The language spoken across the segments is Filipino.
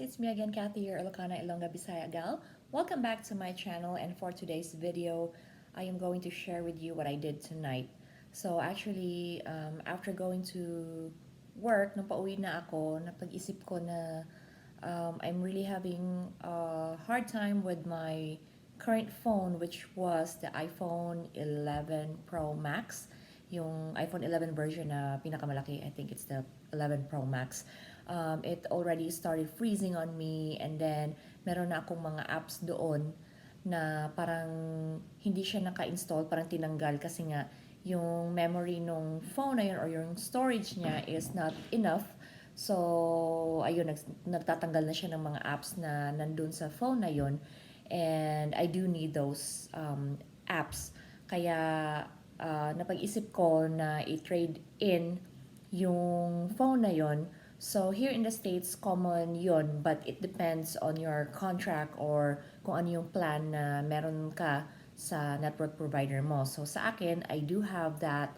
it's me again, Kathy, your Ilocana Ilongga Bisaya gal. Welcome back to my channel, and for today's video, I am going to share with you what I did tonight. So actually, after going to work, nung pauwi na ako, napag-isip ko na I'm really having a hard time with my current phone, which was the iPhone 11 Pro Max. Yung iPhone 11 version na pinakamalaki, I think it's the 11 Pro Max. It already started freezing on me, and then meron na akong mga apps doon na parang hindi siya naka-install, parang tinanggal kasi nga yung memory nung phone na yun or yung storage niya is not enough. So, ayun, nagtatanggal na siya ng mga apps na nandun sa phone na yun. And I do need those apps. Kaya, napag-isip ko na i-trade in yung phone na yun. So, here in the States, common yun, but it depends on your contract or kung ano yung plan na meron ka sa network provider mo. So, sa akin, I do have that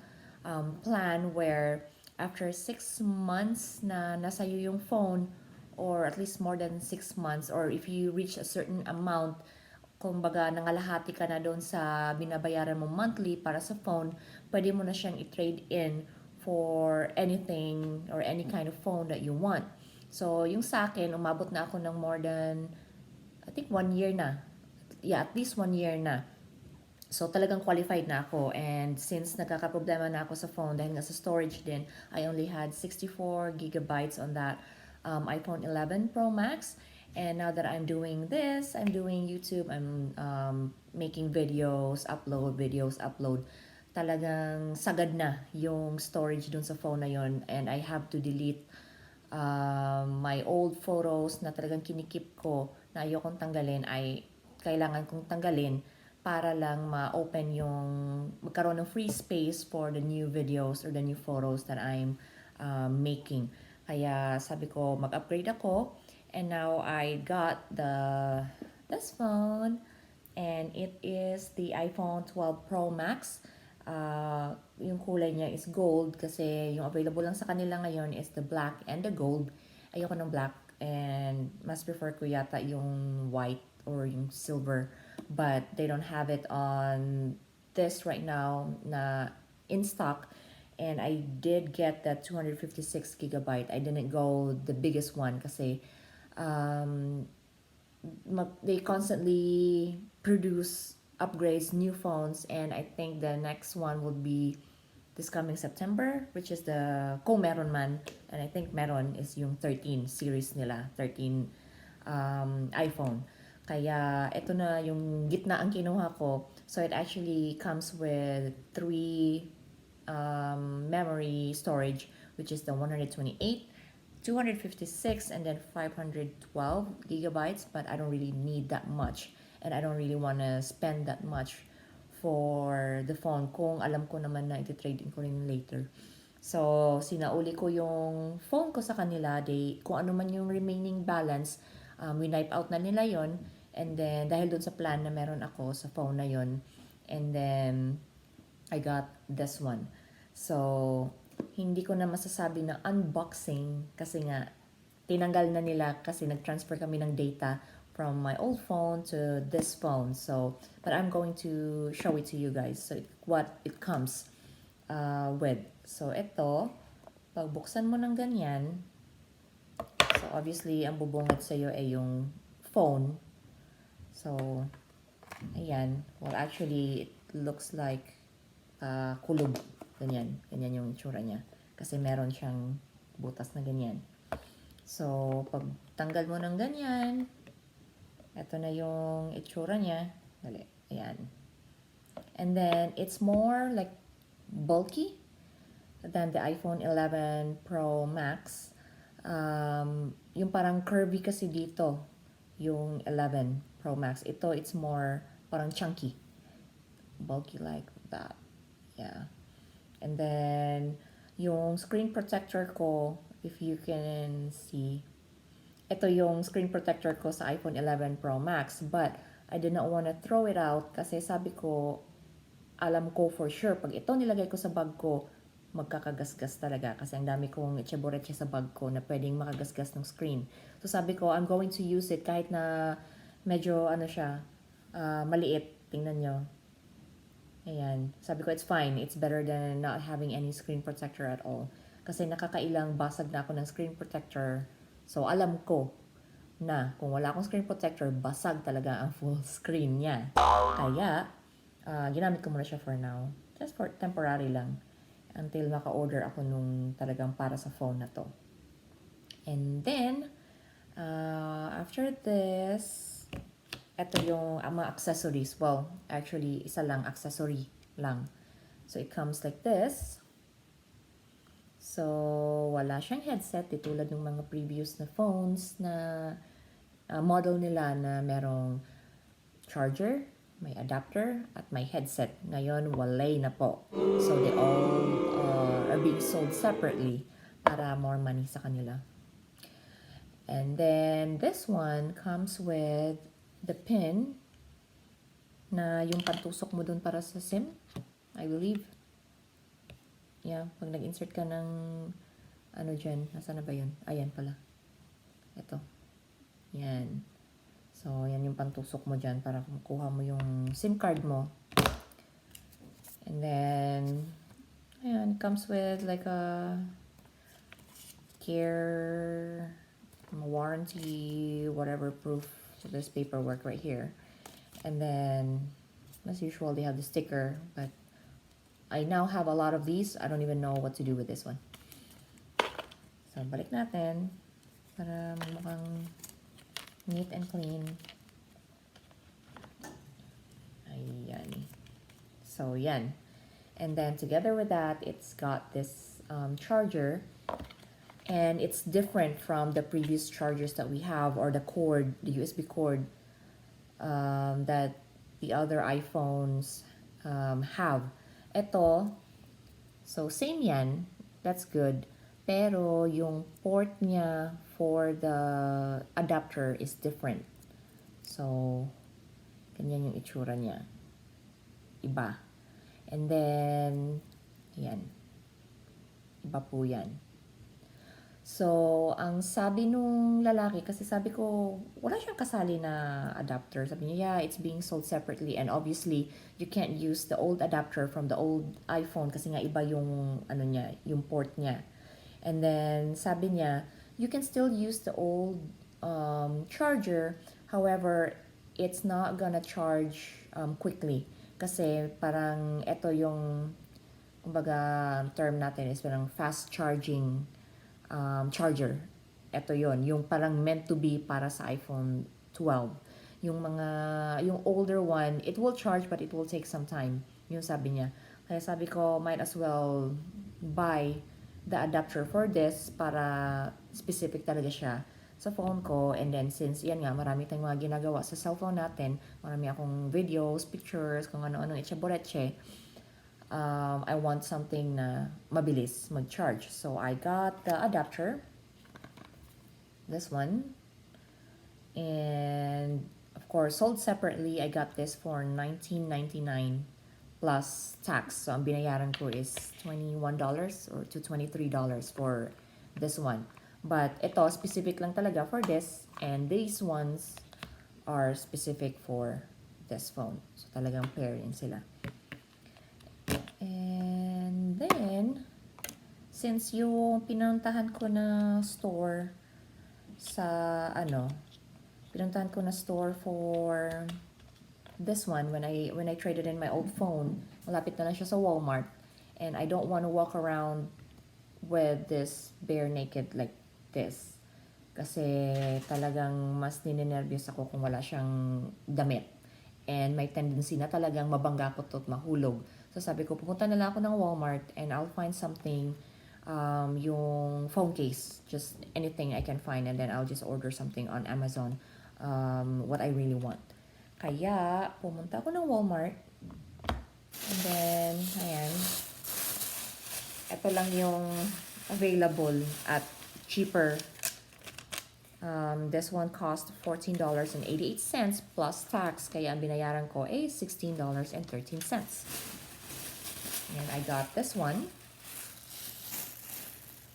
plan where after 6 months na nasa iyo yung phone, or at least more than 6 months, or if you reach a certain amount, kumbaga nangalahati ka na doon sa binabayaran mo monthly para sa phone, pwede mo na siyang i-trade in for anything or any kind of phone that you want. So, yung sa akin, umabot na ako ng more than, I think 1 year na. Yeah, at least 1 year na. So, talagang qualified na ako. And since nagkakaproblema na ako sa phone dahil nga sa storage din, I only had 64 gigabytes on that iPhone 11 Pro Max. And now that I'm doing this, I'm doing YouTube, I'm making videos, upload. Talagang sagad na yung storage dun sa phone na yon, and I have to delete my old photos na talagang kinikip ko na ayokong tanggalin, ay kailangan kong tanggalin para lang ma-open yung magkaroon ng free space for the new videos or the new photos that I'm making. Kaya sabi ko mag-upgrade ako, and now I got this phone, and it is the iPhone 12 Pro Max. Yung kulay niya is gold kasi yung available lang sa kanila ngayon is the black and the gold. Ayoko ng black, and mas prefer ko yata yung white or yung silver, but they don't have it on this right now na in stock. And I did get that 256 gigabyte. I didn't go the biggest one kasi they constantly produce upgrades, new phones, and I think the next one will be this coming September, which is the kung meron man, and I think meron is yung 13 series nila, 13 iPhone. Kaya ito na yung gitna ang kinuha ko. So it actually comes with 3 memory storage, which is the 128, 256, and then 512 gigabytes, but I don't really need that much, and I don't really want to spend that much for the phone kung alam ko naman na iti-trade in ko rin later. So, sinauli ko yung phone ko sa kanila, kung ano man yung remaining balance, winipe out na nila yon, and then dahil doon sa plan na meron ako sa phone na yon, and then I got this one. So, hindi ko na masasabi na unboxing kasi nga tinanggal na nila kasi nag-transfer kami ng data from my old phone to this phone. So, but I'm going to show it to you guys. So, what it comes with. So, ito, pagbuksan mo ng ganyan, so obviously, ang bubungad sa'yo ay yung phone. So, ayan. Well, actually, it looks like kulog. Ganyan. Ganyan yung itsura niya. Kasi meron siyang butas na ganyan. So, pag tanggal mo ng ganyan, ito na yung itsura niya. Dali. Ayan. And then, it's more like bulky than the iPhone 11 Pro Max. Yung parang curvy kasi dito, yung 11 Pro Max. Ito, it's more parang chunky. Bulky like that. Yeah. And then, yung screen protector ko, if you can see, ito yung screen protector ko sa iPhone 11 Pro Max. But, I did not want to throw it out kasi sabi ko, alam ko for sure, pag ito nilagay ko sa bag ko, magkakagasgas talaga kasi ang dami kong etcheboretje sa bag ko na pwedeng makagasgas ng screen. So sabi ko, I'm going to use it kahit na medyo ano siya, maliit. Tingnan nyo. Ayan. Sabi ko, it's fine. It's better than not having any screen protector at all. Kasi nakakailang basag na ako ng screen protector. So alam ko na kung wala akong screen protector, basag talaga ang full screen niya. Kaya, ginamit ko muna siya for now. Just for temporary lang. Until maka-order ako nung talagang para sa phone na to. And then, after this, ito yung mga accessories. Well, actually, isa lang, accessory lang. So, it comes like this. So, wala siyang headset. Tulad ng mga previous na phones na model nila na merong charger, may adapter, at may headset. Ngayon, walay na po. So, they all are being sold separately para more money sa kanila. And then, this one comes with the pin na yung pantusok mo dun para sa SIM, I believe. Yeah, pag nag-insert ka ng ano dyan, nasaan na ba yun? Ayan pala. Ito. Yan. So, yan yung pantusok mo dyan para makuha mo yung SIM card mo. And then, ayan, it comes with like a care, warranty, whatever proof. So there's paperwork right here. And then, as usual, they have the sticker. But I now have a lot of these. I don't even know what to do with this one. So, balik natin. Para mukhang neat and clean. Ayan. So, yan. And then, together with that, it's got this charger. And it's different from the previous chargers that we have, or the cord, the USB cord that the other iPhones have. Ito, so same yan, that's good. Pero yung port niya for the adapter is different. So, ganyan yung itsura niya. Iba. And then, yan. Iba po yan. So, ang sabi nung lalaki, kasi sabi ko, wala siyang kasali na adapter. Sabi niya, yeah, it's being sold separately. And obviously, you can't use the old adapter from the old iPhone kasi nga iba yung, ano niya, yung port niya. And then, sabi niya, you can still use the old charger. However, it's not gonna charge quickly. Kasi parang ito yung, kumbaga, term natin is parang fast charging charger. Ito yon, yung parang meant to be para sa iPhone 12. Yung older one, it will charge but it will take some time. Yung sabi niya. Kaya sabi ko, might as well buy the adapter for this para specific talaga siya sa phone ko. And then since yan nga, marami tayong mga ginagawa sa cellphone natin, marami akong videos, pictures, kung ano-ano, itchaboreche. I want something na mabilis mag-charge. So, I got the adapter. This one. And, of course, sold separately. I got this for $19.99 plus tax. So, ang binayaran ko is $21 or to $23 for this one. But, ito, specific lang talaga for this. And these ones are specific for this phone. So, talagang pairing sila. And then, since yung pinuntahan ko na store sa, pinuntahan ko na store for this one, when I traded in my old phone, malapit na lang siya sa Walmart. And I don't want to walk around with this bare naked like this. Kasi talagang mas ninenervyos ako kung wala siyang damit. And may tendency na talagang mabangga ko to at mahulog. So sabi ko, pupunta na lang ako ng Walmart and I'll find something, yung phone case, just anything I can find, and then I'll just order something on Amazon, what I really want. Kaya, pumunta ako ng Walmart. And then, ayan. Ito lang yung available at cheaper. This one cost $14.88 plus tax. Kaya ang binayaran ko ay $16.13. And I got this one.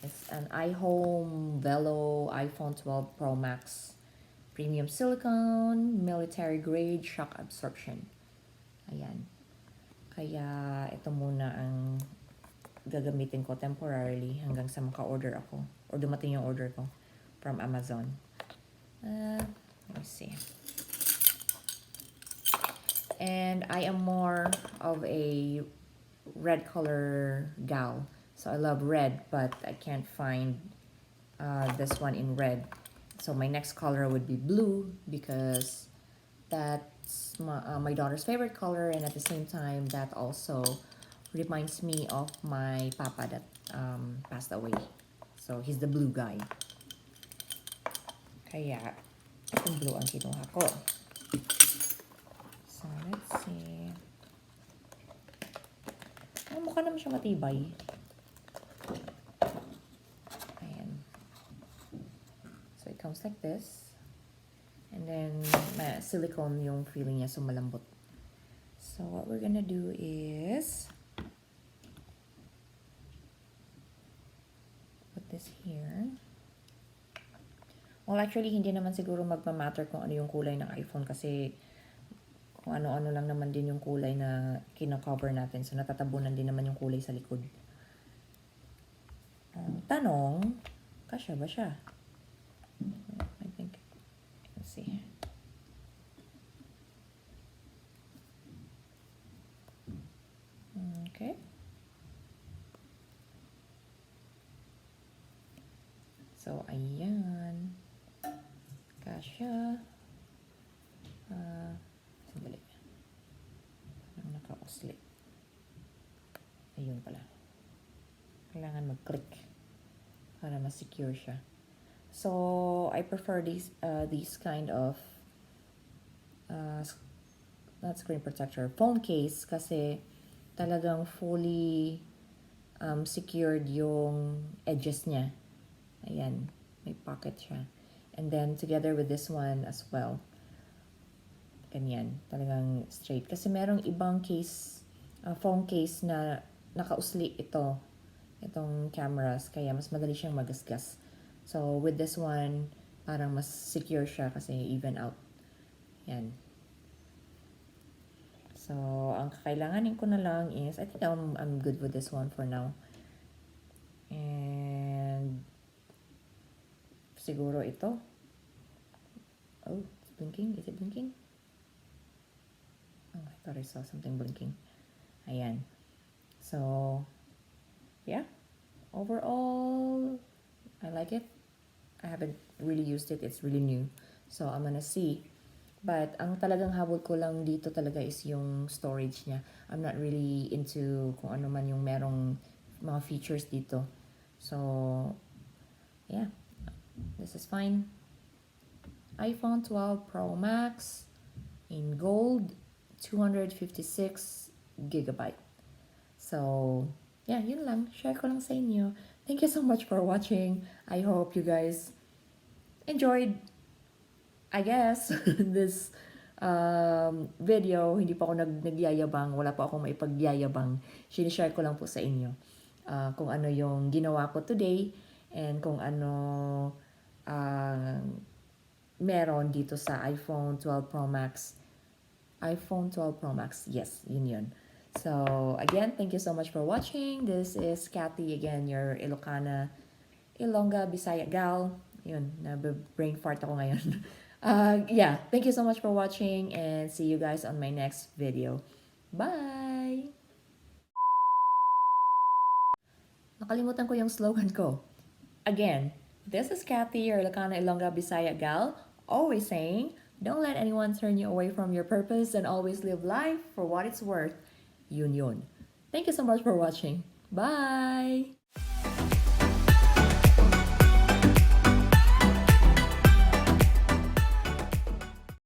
It's an iHome Velo iPhone 12 Pro Max Premium Silicone Military Grade Shock Absorption. Ayan. Kaya ito muna ang gagamitin ko temporarily hanggang sa maka-order ako or dumating yung order ko from Amazon. Let me see. And I am more of a red color gal. So I love red, but I can't find this one in red. So my next color would be blue because that's my daughter's favorite color, and at the same time that also reminds me of my papa that passed away. So he's the blue guy. Kaya itong blue ang kinuha ko. So let's see. Mukha naman siya matibay. Ayan. So it comes like this. And then silicone yung feeling niya, so malambot. So what we're gonna do is put this here. Well, actually, hindi naman siguro magmamatter kung ano yung kulay ng iPhone kasi kung ano-ano lang naman din yung kulay na kina-cover natin. So, natatabunan din naman yung kulay sa likod. Tanong, kasya ba siya? I think, let's see. Okay. So, ayan. Kasya. Sandali. Parang naka-oscillate. Ayun pala. Kailangan mag-click para ma-secure siya. So, I prefer these kind of not screen protector, phone case kasi talagang fully secured yung edges niya. Ayan, may pocket siya. And then, together with this one as well. Ganyan, talagang straight. Kasi merong ibang case, phone case na naka-usli itong cameras. Kaya mas madali siyang magasgas. So, with this one, parang mas secure siya kasi even out. Yan. So, ang kakailanganin ko na lang is, I think I'm good with this one for now. And, siguro ito. Oh, it's blinking. Is it blinking? Oh, I thought I saw something blinking. Ayan. So, yeah. Overall, I like it. I haven't really used it. It's really new. So, I'm gonna see. But, ang talagang habol ko lang dito talaga is yung storage niya. I'm not really into kung ano man yung merong mga features dito. So, yeah. This is fine. iPhone 12 Pro Max in gold, 256 GB. So, yeah, yun lang. Share ko lang sa inyo. Thank you so much for watching. I hope you guys enjoyed, I guess, this video. Hindi pa ako nagyayabang. Wala pa akong maipagyayabang. Sinishare ko lang po sa inyo kung ano yung ginawa ko today and kung ano meron dito sa iPhone 12 Pro Max. iPhone 12 Pro Max. Yes, yun. So, again, thank you so much for watching. This is Kathy again, your Ilocana, Ilongga, Bisaya gal. Yun, brain fart ako ngayon. Yeah, thank you so much for watching and see you guys on my next video. Bye! Nakalimutan ko yung slogan ko. Again, this is Kathy, your Ilocana, Ilongga, Bisaya gal, always saying, don't let anyone turn you away from your purpose and always live life for what it's worth. Yun. Thank you so much for watching. Bye!